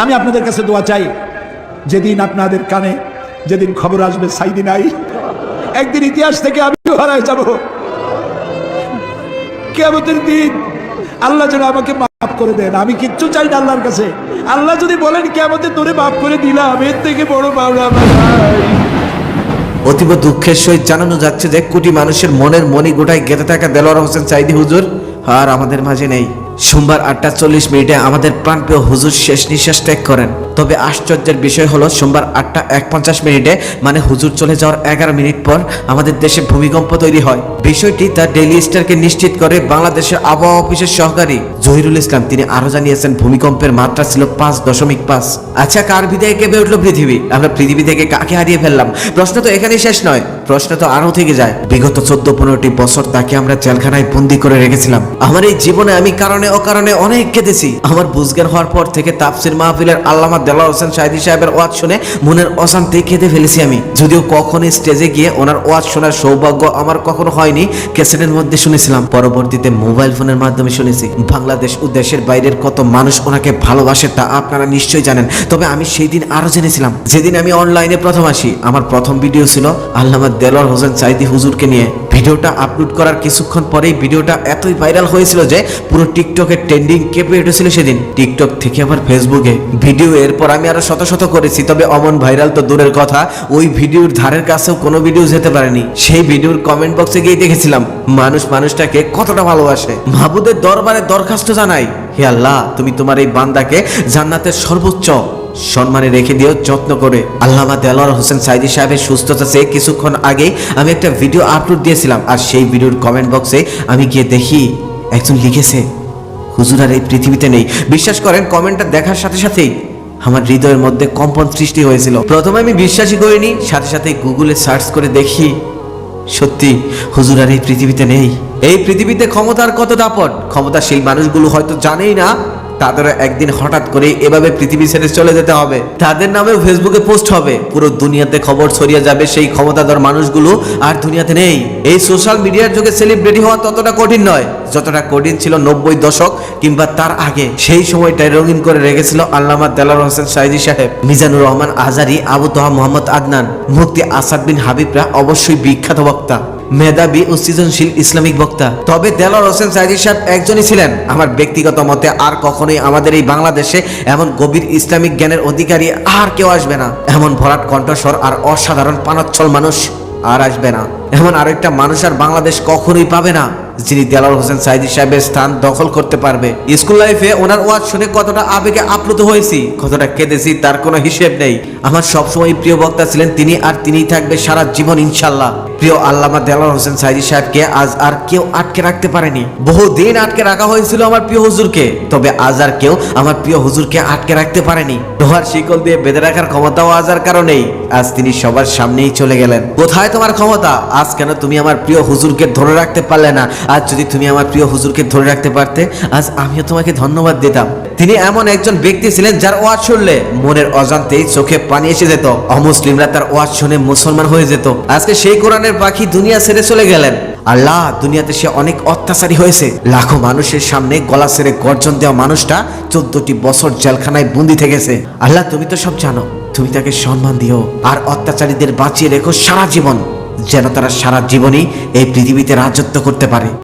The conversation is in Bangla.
আমি আপনাদের কাছে দোয়া চাই, যেদিন আপনাদের কানে যেদিন খবর আসবে সাইদি নাই, একদিন ইতিহাস থেকে আমি হারায় যাব। কিয়ামতের দিন আল্লাহ যেন আমাকে মাফ করে দেন। আমি কিচ্ছু চাই না আল্লাহর কাছে। আল্লাহ যদি বলেন কিয়ামতে তোরে মাফ করে দিলাম, এর থেকে বড় পাওনা আমার নাই। অতীব দুঃখের সহিত জানানো যাচ্ছে যে কোটি মানুষের মনের মনি গোটায় গেঁথে থাকা দেলোয়ার হোসেন সাইদি হুজুর আর আমাদের মাঝে নেই। সোমবার 8:40 আমাদের প্রাণপ্রিয় হুজুর শেষ নিঃশ্বাস ত্যাগ করেন। তবে আশ্চর্যের বিষয় হলো সোমবার 8:51 মানে হুজুর চলে যাওয়ার 11 মিনিট পর আমাদের দেশে ভূমিকম্প তৈরি হয়। বিষয়টি তার ডেইলি স্টারকে নিশ্চিত করে বাংলাদেশের আবহাওয়া অফিসের সহকারী জহিরুল ইসলাম। তিনি আরো জানিয়েছেন ভূমিকম্পের মাত্রা ছিল 5.5। আচ্ছা, কার বিদায়ে কেঁপে উঠলো পৃথিবী? আমরা পৃথিবী থেকে কাকে হারিয়ে ফেললাম? প্রশ্ন তো এখানেই শেষ নয়, প্রশ্ন তো আরো থেকে যায়। বিগত 14-15টি বছর তাকে আমরা জেলখানায় বন্দী করে রেখেছিলাম। আমার এই জীবনে আমি কারণে অকারণে অনেক কেঁদেছি। আমার বুঝজ্ঞান হওয়ার পর থেকে তাফসির মাহফিলের আল্লামা দেলোয়ার হোসেন সাইদি সাহেবের ওয়াজ শুনে মনের অশান্তি কেঁদে ফেলেছি আমি। যদিও কখনোই স্টেজে গিয়ে ওনার ওয়াজ শোনার সৌভাগ্য আমার কখনো হয়নি, ক্যাসেটের মধ্যে শুনেছিলাম, পরবর্তীতে মোবাইল ফোনের মাধ্যমে শুনেছি। বাংলাদেশ ও দেশের বাইরের কত মানুষ ওনাকে ভালোবাসে তা আপনারা নিশ্চয়ই জানেন। তবে আমি সেই দিন আরো জেনেছিলাম। যেদিন আমি অনলাইনে প্রথম আসি, আমার প্রথম ভিডিও ছিল আল্লামা দেলোয়ার হোসেন সাইদি হুজুরকে নিয়ে। ভিডিওটা আপলোড করার কিছুক্ষণ পরেই ভিডিওটা এতই ভাইরাল হয়েছিল যে পুরো টিকটকে ট্রেন্ডিং কেঁপে উঠেছিল সেদিন। টিকটক থেকে আবার ফেসবুকে ভিডিও এরপর আমি আরো শত শত করেছি। তবে অমন ভাইরাল তো দূরের কথা, ওই ভিডিওর ধারের কাছেও কোনো ভিডিও যেতে পারেনি। সেই ভিডিওর কমেন্ট বক্সে গিয়ে দেখেছিলাম মানুষ মানুষটাকে কতটা ভালোবাসে। মাহবুদের দরবারে দরখাস্ত জানাই, হে আল্লাহ, তুমি তোমার এই বান্দাকে জান্নাতের সর্বোচ্চ সম্মানে রেখে দিও যত্ন করে। আল্লামা দেলোয়ার হোসেন সাইদি সাহেবের সুস্থতা চেয়ে কিছুক্ষণ আগেই আমি একটা ভিডিও আপলোড দিয়েছিলাম। আর সেই ভিডিওর কমেন্ট বক্সে আমি গিয়ে দেখি একজন লিখেছে, হুজুর আর এই পৃথিবীতে নেই। বিশ্বাস করেন, কমেন্টটা দেখার সাথে সাথেই আমার হৃদয়ের মধ্যে কম্পন সৃষ্টি হয়েছিল। প্রথমে আমি বিশ্বাসই করিনি, সাথে সাথে গুগলে সার্চ করে দেখি সত্যি হুজুর আর এই পৃথিবীতে নেই। এই পৃথিবীতে ক্ষমতার কত দাপট। ক্ষমতা সেই মানুষগুলো হয়তো জানেই না তাদেরও একদিন হঠাৎ করে এভাবে পৃথিবী ছেড়ে চলে যেতে হবে। তাদের নামেও ফেসবুকে পোস্ট হবে, পুরো দুনিয়াতে খবর ছড়িয়ে যাবে সেই ক্ষমতাধর মানুষগুলো আর দুনিয়াতে নেই। এই সোশ্যাল মিডিয়ার যুগে সেলিব্রিটি হওয়া ততটা কঠিন নয় যতটা কঠিন ছিল 90 দশক কিংবা তার আগে। সেই সময়টাই রঙিন করে রেখেছিল আল্লামা দেলোয়ার হোসেন সাইদি সাহেব, মিজানুর রহমান আজারি, আবু তোহা মোহাম্মদ আদনান, মুফতি আসাদ বিন হাবিবরা অবশ্যই বিখ্যাত বক্তা, মেধাবী ও সৃজনশীল ইসলামিক বক্তা। তবে দেলোয়ার হোসেন সাইদি সাহেব একজনই ছিলেন আমার ব্যক্তিগত মতে আর কখনোই আমাদের এই বাংলাদেশে এমন গভীর ইসলামিক জ্ঞানের অধিকারী আর কেউ আসবে না। এমন ভরাট কণ্ঠস্বর আর অসাধারণ পানাচ্ছল মানুষ আর আসবে না। এমন আরেকটা মানুষ আর বাংলাদেশ কখনোই পাবে না যিনি দেলোয়ার হোসেন সাইদি সাহেবের স্থান দখল করতে পারবে। স্কুল লাইফে ওনার ওয়াজ শুনে কতটা আবেগে আপ্লুত হয়েছি, কতটা কেঁদেছি তার কোনো হিসেব নেই। আমার সবসময় প্রিয় বক্তা ছিলেন তিনি, আর তিনিই থাকবে সারা জীবন ইনশাল্লাহ। প্রিয় আল্লামা দেলোয়ার হোসেন সাইদি সাহেবকে আজ আর কেউ আটকে রাখতে পারেনি। বহুদিন আটকে রাখা হয়েছিল আমার প্রিয় হুজুরকে, তবে আজ আর কেউ আমার প্রিয় হুজুরকে আটকে রাখতে পারেনি। লোহার শিকল দিয়ে বেঁধে রাখার ক্ষমতাও আজ আর কারণেই। আজ তিনি সবার সামনেই চলে গেলেন। কোথায় তোমার ক্ষমতা? আজ কেন তুমি আমার প্রিয় হুজুরকে ধরে রাখতে পারলে না? আজ যদি তুমি আমার প্রিয় হুজুরকে ধরে রাখতে পারতে, আজ আমিও তোমাকে ধন্যবাদ দিতাম। তিনি এমন একজন ব্যক্তি ছিলেন যার ওয়াজ শুনলে মনের অজান্তেই চোখে পানি এসে যেত। অমুসলিমরা তার ওয়াজ শুনে মুসলমান হয়ে যেত। আজকে সেই কোরআনের পাখি দুনিয়া ছেড়ে চলে গেলেন। আল্লাহ, দুনিয়াতে সে অনেক অত্যাচারী হয়েছে। লাখো মানুষের সামনে গলা ছেড়ে গর্জন দেওয়া মানুষটা 14টি বছর জেলখানায় বন্দী থেকেছে। আল্লাহ, তুমি তো সব জানো, তুমি তাকে সম্মান দিও আর অত্যাচারীদের বাঁচিয়ে রেখো সারা জীবন, যেন তারা সারা জীবনই এই পৃথিবীতে রাজত্ব করতে পারে।